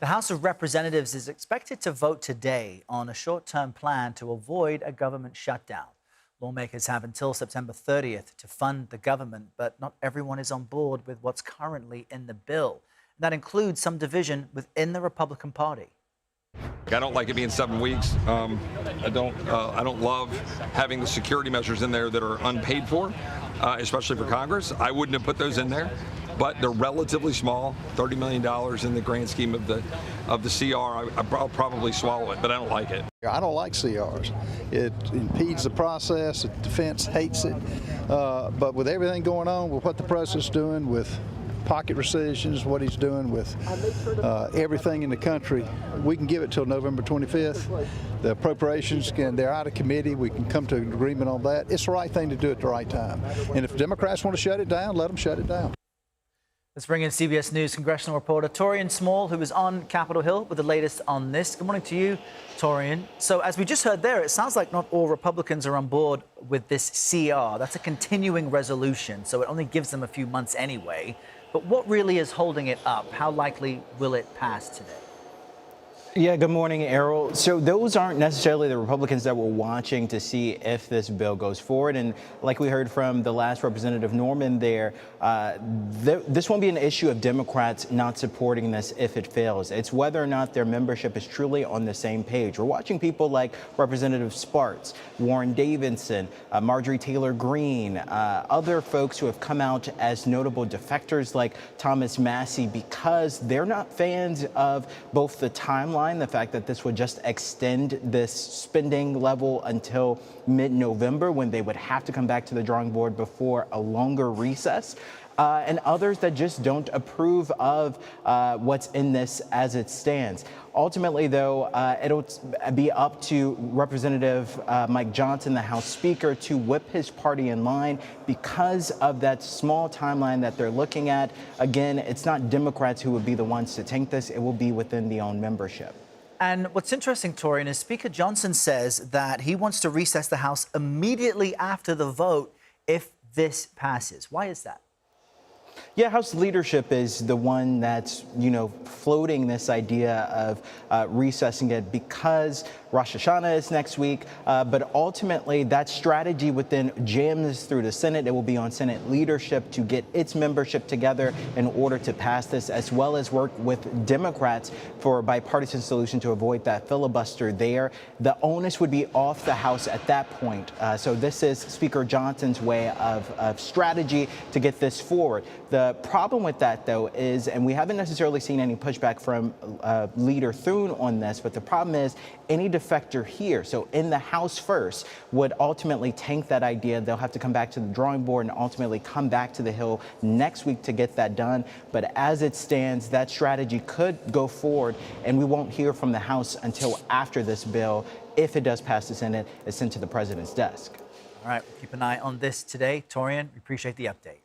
The House of Representatives is expected to vote today on a short-term plan to avoid a government shutdown. Lawmakers have until September 30th to fund the government, but not everyone is on board with what's currently in the bill. That includes some division within the Republican Party. I don't like it being 7 weeks. I don't love having the security measures in there that are unpaid for, especially for Congress. I wouldn't have put those in there, but they're relatively small, $30 million in the grand scheme of the CR. I'll probably swallow it, but I don't like it. I don't like CRs. It impedes the process. The defense hates it. But with everything going on, with what the president's doing with pocket rescissions, what he's doing with everything in the country, we can give it till November 25th. The appropriations, they're out of committee. We can come to an agreement on that. It's the right thing to do at the right time. And if Democrats want to shut it down, let them shut it down. Let's bring in CBS News congressional reporter Taurean Small, who is on Capitol Hill with the latest on this. Good morning to you, Taurean. So as we just heard there, it sounds like not all Republicans are on board with this CR. That's a continuing resolution, so it only gives them a few months anyway. But what really is holding it up? How likely will it pass today? Yeah, good morning, Errol. So those aren't necessarily the Republicans that we're watching to see if this bill goes forward. And like we heard from the last Representative Norman there, this won't be an issue of Democrats not supporting this if it fails. It's whether or not their membership is truly on the same page. We're watching people like Representative Sparks, Warren Davidson, Marjorie Taylor Greene, other folks who have come out as notable defectors like Thomas Massie, because they're not fans of both the timeline, the fact that this would just extend this spending level until mid-November when they would have to come back to the drawing board before a longer recess, and others that just don't approve of what's in this as it stands. Ultimately, though, it'll be up to Representative Mike Johnson, the House Speaker, to whip his party in line because of that small timeline that they're looking at. Again, it's not Democrats who would be the ones to tank this. It will be within the own membership. And what's interesting, Taurean, is Speaker Johnson says that he wants to recess the House immediately after the vote if this passes. Why is that? Yeah, House leadership is the one that's, floating this idea of recessing it because Rosh Hashanah is next week. But ultimately, that strategy within jams through the Senate. It will be on Senate leadership to get its membership together in order to pass this, as well as work with Democrats for a bipartisan solution to avoid that filibuster there. The onus would be off the House at that point. So this is Speaker Johnson's way of strategy to get this forward. The problem with that, though, is, and we haven't necessarily seen any pushback from Leader Thune on this, but the problem is any defector here, so in the House first, would ultimately tank that idea. They'll have to come back to the drawing board and ultimately come back to the Hill next week to get that done. But as it stands, that strategy could go forward, and we won't hear from the House until after this bill, if it does pass the Senate, is sent to the president's desk. All right, keep an eye on this today. Taurean, we appreciate the update.